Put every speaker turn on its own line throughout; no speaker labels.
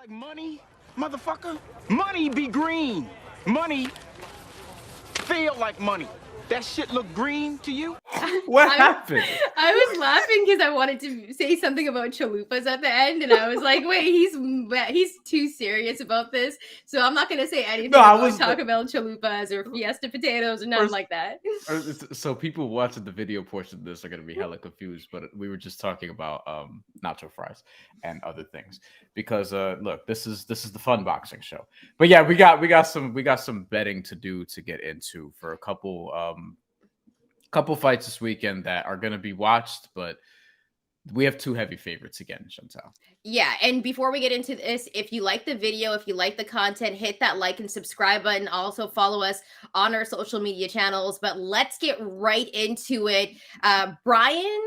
Like money, motherfucker. Money be green. Money feel like money. That shit look green to you?
What happened?
I was laughing because I wanted to say something about chalupas at the end, and I was like, "Wait, he's too serious about this." So I'm not going to say anything about Taco Bell chalupas or Fiesta potatoes or nothing like that.
So people watching the video portion of this are going to be hella confused, but we were just talking about nacho fries and other things because look, this is the fun boxing show. But yeah, we got some betting to do to get into for a couple fights this weekend that are going to be watched, but we have two heavy favorites again, Shantelle.
Yeah, and before we get into this, if you like the video, if you like the content, hit that like and subscribe button. Also follow us on our social media channels. But let's get right into it. Bryan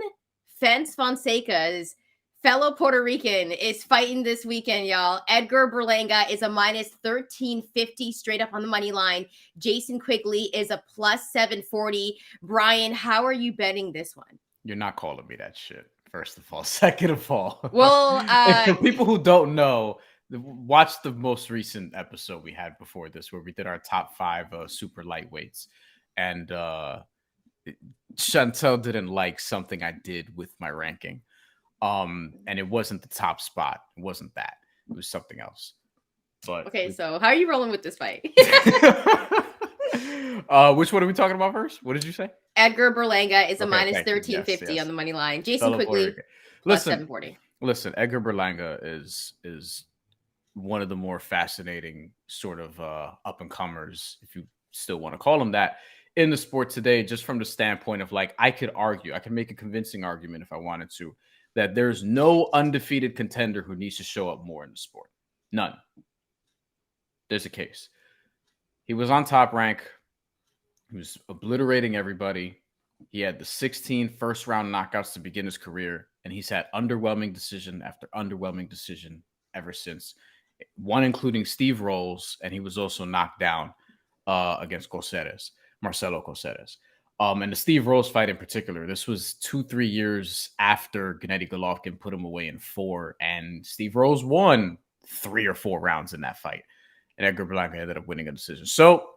Fonseca's fellow Puerto Rican is fighting this weekend, y'all. Edgar Berlanga is a minus 1350 straight up on the money line. Jason Quigley is a plus 740. Bryan, how are you betting this one?
You're not calling me that shit, first of all. Second of all,
well,
for people who don't know, watch the most recent episode we had before this, where we did our top 5 super lightweights, and Shantelle didn't like something I did with my ranking. And it wasn't the top spot. It wasn't that. It was something else. But
okay, so how are you rolling with this fight?
Which one are we talking about first? What did you say?
Edgar Berlanga is a minus 1350 on the money line. Jason Quigley, plus 740.
Listen, Edgar Berlanga is one of the more fascinating sort of up and comers, if you still want to call him that, in the sport today. Just from the standpoint of like, I could make a convincing argument if I wanted to, that there's no undefeated contender who needs to show up more in the sport. None. There's a case. He was on Top Rank. He was obliterating everybody. He had the 16 first-round knockouts to begin his career, and he's had underwhelming decision after underwhelming decision ever since. One including Steve Rolls, and he was also knocked down against Marcelo Coceres. And the Steve Rolls fight in particular, this was 2-3 years after Gennady Golovkin put him away in 4, and Steve Rolls won 3 or 4 rounds in that fight, and Edgar Berlanga ended up winning a decision. So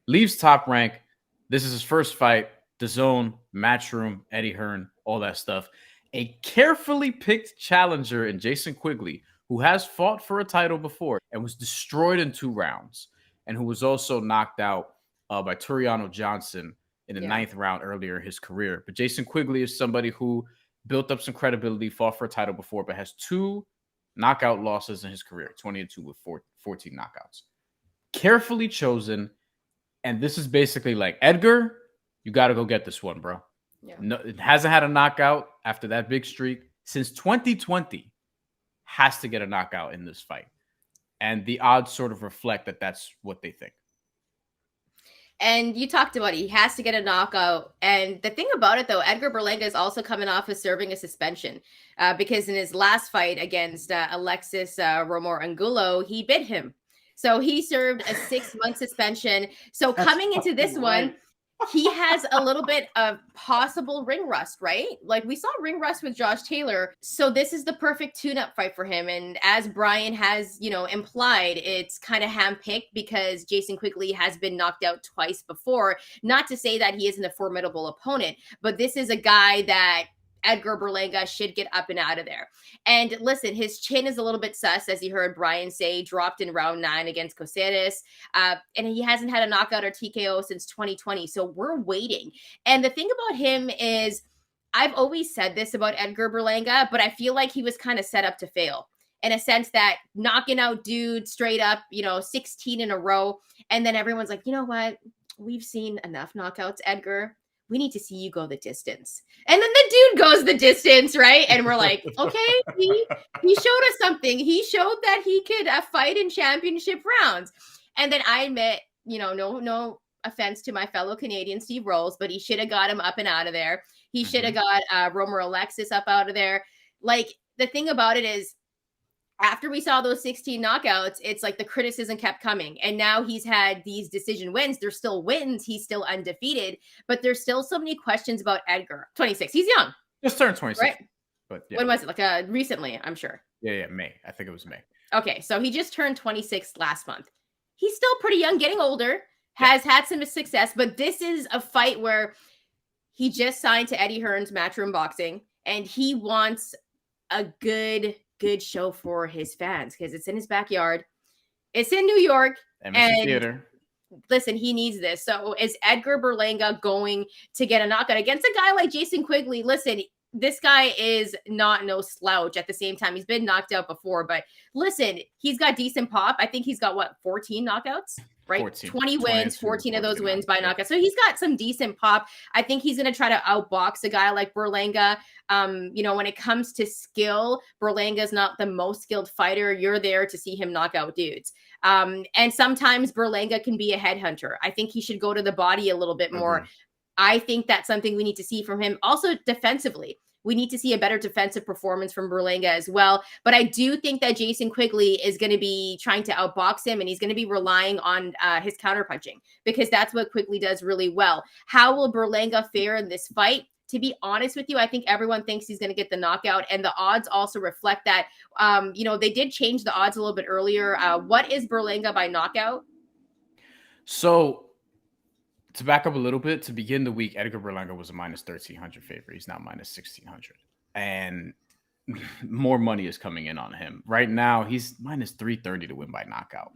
leaves Top Rank. This is his first fight. DAZN, Matchroom, Eddie Hearn, all that stuff. A carefully picked challenger in Jason Quigley, who has fought for a title before and was destroyed in 2 rounds, and who was also knocked out by Turiano Johnson in the 9th round earlier in his career. But Jason Quigley is somebody who built up some credibility, fought for a title before, but has 2 knockout losses in his career, 20-2 with 14 knockouts. Carefully chosen. And this is basically like, Edgar, you got to go get this one, bro. Yeah. No, it hasn't had a knockout after that big streak since 2020. Has to get a knockout in this fight. And the odds sort of reflect that that's what they think.
And you talked about it. He has to get a knockout. And the thing about it, though, Edgar Berlanga is also coming off of serving a suspension because in his last fight against Alexis Romero Angulo, he bit him. So he served a 6-month suspension. So coming into this one, he has a little bit of possible ring rust, right? Like we saw ring rust with Josh Taylor. So this is the perfect tune-up fight for him. And as Bryan has, implied, it's kind of handpicked because Jason Quigley has been knocked out twice before. Not to say that he isn't a formidable opponent, but this is a guy that Edgar Berlanga should get up and out of there. And listen, his chin is a little bit sus, as you heard Bryan say, dropped in round 9 against Coceres. And he hasn't had a knockout or TKO since 2020. So we're waiting. And the thing about him is, I've always said this about Edgar Berlanga, but I feel like he was kind of set up to fail in a sense that knocking out dudes straight up, 16 in a row. And then everyone's like, you know what? We've seen enough knockouts, Edgar. We need to see you go the distance. And then the dude goes the distance, right? And we're like, okay, he showed us something. He showed that he could fight in championship rounds. And then I admit, no offense to my fellow Canadian Steve Rolls, but he should have got him up and out of there. He should have got Romero Alexis up out of there. Like, the thing about it is, after we saw those 16 knockouts, it's like the criticism kept coming. And now he's had these decision wins. They're still wins. He's still undefeated. But there's still so many questions about Edgar. 26. He's young.
Just turned 26.
Right?
But yeah.
When was it? Like recently, I'm sure.
Yeah, May. I think it was May.
Okay, so he just turned 26 last month. He's still pretty young, getting older, has had some success, but this is a fight where he just signed to Eddie Hearn's Matchroom Boxing, and he wants a good show for his fans because it's in his backyard. It's in New York.
Emerson Theater.
Listen, he needs this. So is Edgar Berlanga going to get a knockout against a guy like Jason Quigley? Listen, this guy is not no slouch. At the same time, he's been knocked out before, but listen, he's got decent pop. I think he's got 14 knockouts, right?
14,
20 wins, 14 of those wins by knockout. So he's got some decent pop. I think he's going to try to outbox a guy like Berlanga. When it comes to skill, Berlanga's not the most skilled fighter. You're there to see him knock out dudes. And sometimes Berlanga can be a headhunter. I think he should go to the body a little bit more. I think that's something we need to see from him. Also, defensively, we need to see a better defensive performance from Berlanga as well. But I do think that Jason Quigley is going to be trying to outbox him, and he's going to be relying on his counterpunching because that's what Quigley does really well. How will Berlanga fare in this fight? To be honest with you, I think everyone thinks he's going to get the knockout, and the odds also reflect that. They did change the odds a little bit earlier. What is Berlanga by knockout?
So, to back up a little bit, to begin the week, Edgar Berlanga was a minus 1,300 favorite. He's now minus 1,600. And more money is coming in on him. Right now, he's minus 330 to win by knockout.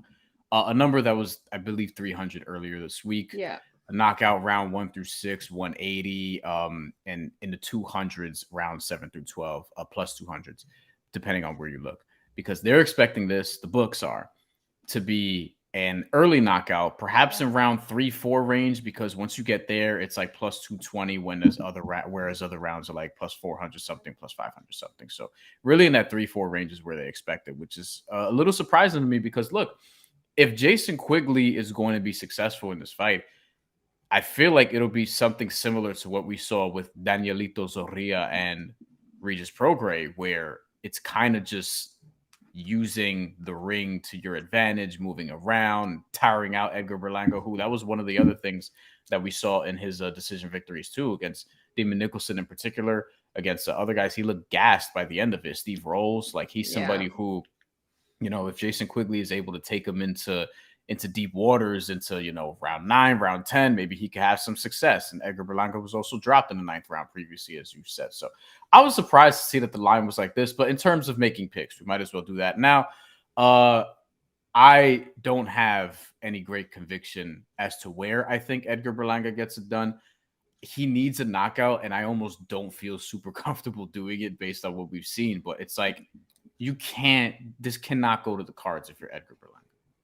A number that was, I believe, 300 earlier this week.
Yeah.
A knockout round 1 through 6, 180, and in the 200s, round 7 through 12, plus 200s, depending on where you look. Because they're expecting this, the books are, to be an early knockout, perhaps in round 3-4 range, because once you get there, it's like plus 220 whereas other rounds are like plus 400 something, plus 500 something. So really in that 3-4 range is where they expect it, which is a little surprising to me because look, if Jason Quigley is going to be successful in this fight, I feel like it'll be something similar to what we saw with Danielito Zorrilla and Regis Prograis, where it's kind of just using the ring to your advantage, moving around, tiring out Edgar Berlanga, who that was one of the other things that we saw in his decision victories too, against Damon Nicholson in particular, against the other guys. He looked gassed by the end of it. Steve Rolls, like he's somebody who, if Jason Quigley is able to take him into deep waters, into, round 9, round 10, maybe he could have some success. And Edgar Berlanga was also dropped in the 9th round previously, as you said. So I was surprised to see that the line was like this, but in terms of making picks, we might as well do that now. I don't have any great conviction as to where I think Edgar Berlanga gets it done. He needs a knockout, and I almost don't feel super comfortable doing it based on what we've seen, but it's like, this cannot go to the cards if you're Edgar Berlanga.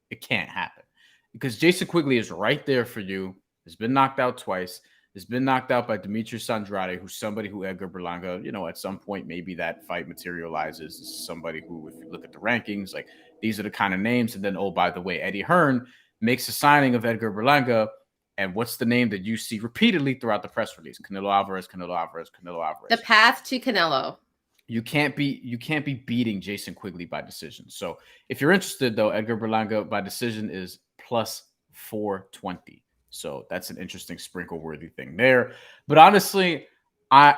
It can't happen because Jason Quigley is right there for you. Has been knocked out twice. Has been knocked out by Demetrius Andrade, who's somebody who Edgar Berlanga, at some point, maybe that fight materializes. This is somebody who, if you look at the rankings, like these are the kind of names. And then, oh, by the way, Eddie Hearn makes a signing of Edgar Berlanga. And what's the name that you see repeatedly throughout the press release? Canelo Alvarez, Canelo Alvarez, Canelo Alvarez.
The path to Canelo.
You can't be beating Jason Quigley by decision. So if you're interested, though, Edgar Berlanga by decision is plus 420. So that's an interesting sprinkle-worthy thing there. But honestly, I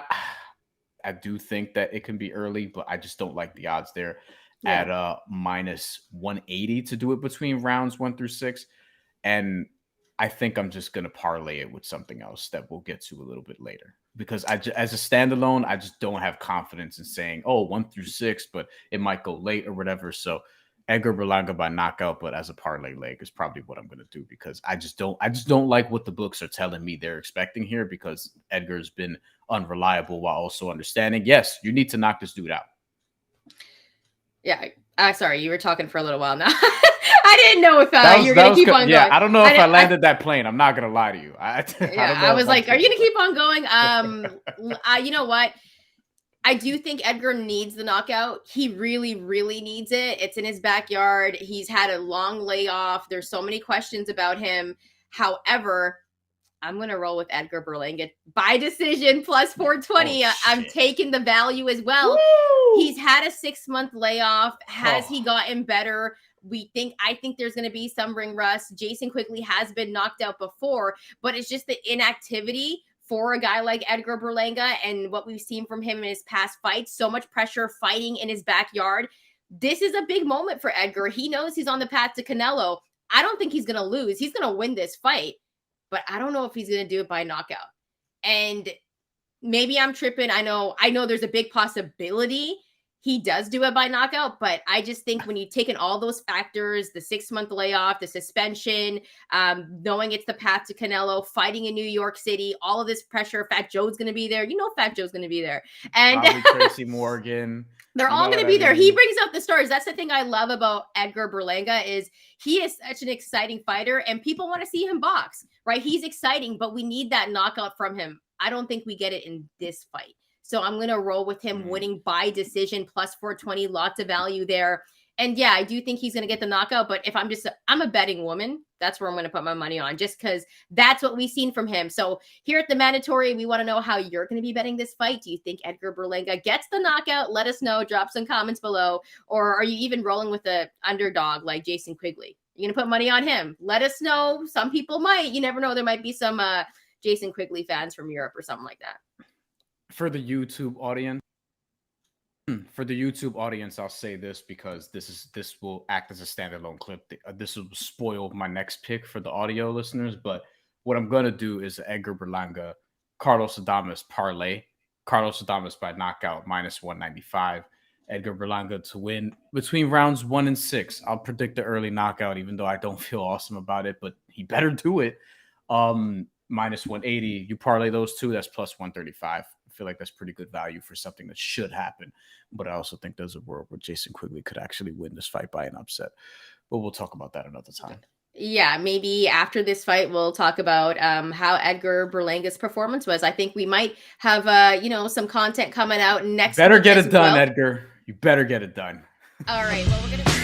do think that it can be early, but I just don't like the odds there at minus 180 to do it between rounds 1 through 6. And I think I'm just going to parlay it with something else that we'll get to a little bit later. Because as a standalone, I just don't have confidence in saying, 1 through 6, but it might go late or whatever. So Edgar Berlanga by knockout, but as a parlay leg is probably what I'm going to do because I just don't like what the books are telling me they're expecting here because Edgar's been unreliable while also understanding, yes, you need to knock this dude out.
Yeah. Sorry, you were talking for a little while now. I didn't know if you're going to keep on going.
Yeah, I don't know if I landed that plane. I'm not going to lie to you.
I was like, are you going to keep on going? You know what? I do think Edgar needs the knockout. He really, really needs it. It's in his backyard. He's had a long layoff. There's so many questions about him. However, I'm going to roll with Edgar Berlanga by decision plus 420. I'm taking the value as well. Woo! He's had a 6-month layoff. Has he gotten better? I think there's going to be some ring rust. Jason Quigley has been knocked out before, but it's just the inactivity for a guy like Edgar Berlanga and what we've seen from him in his past fights. So much pressure fighting in his backyard. this is a big moment for Edgar. He knows he's on the path to Canelo. I don't think he's going to lose. He's going to win this fight, but I don't know if he's going to do it by knockout. And maybe I'm tripping. I know there's a big possibility he does do it by knockout, but I just think when you take in all those factors, the 6-month layoff, the suspension, knowing it's the path to Canelo, fighting in New York City, all of this pressure, Fat Joe's going to be there. You know Fat Joe's going to be there. And
Tracy Morgan.
They're all going to be there. He brings up the stories. That's the thing I love about Edgar Berlanga is he is such an exciting fighter and people want to see him box, right? He's exciting, but we need that knockout from him. I don't think we get it in this fight. So I'm going to roll with him winning by decision plus 420, lots of value there. And yeah, I do think he's going to get the knockout, but if I'm a betting woman, that's where I'm going to put my money on just because that's what we've seen from him. So here at the Mandatory, we want to know how you're going to be betting this fight. Do you think Edgar Berlanga gets the knockout? Let us know. Drop some comments below. Or are you even rolling with the underdog like Jason Quigley? You're going to put money on him? Let us know. Some people might. You never know. There might be some Jason Quigley fans from Europe or something like that.
For the YouTube audience, I'll say this because this will act as a standalone clip. This will spoil my next pick for the audio listeners. But what I'm gonna do is Edgar Berlanga, Carlos Adames parlay. Carlos Adames by knockout minus 195. Edgar Berlanga to win between rounds 1 and 6. I'll predict the early knockout, even though I don't feel awesome about it, but he better do it. Minus 180. You parlay those two, that's plus 135. I feel like that's pretty good value for something that should happen. But I also think there's a world where Jason Quigley could actually win this fight by an upset. But we'll talk about that another time.
Yeah, maybe after this fight, we'll talk about how Edgar Berlanga's performance was. I think we might have, some content coming out next.
Better get it done, Edgar. You better get it done.
All right. Well, we're going to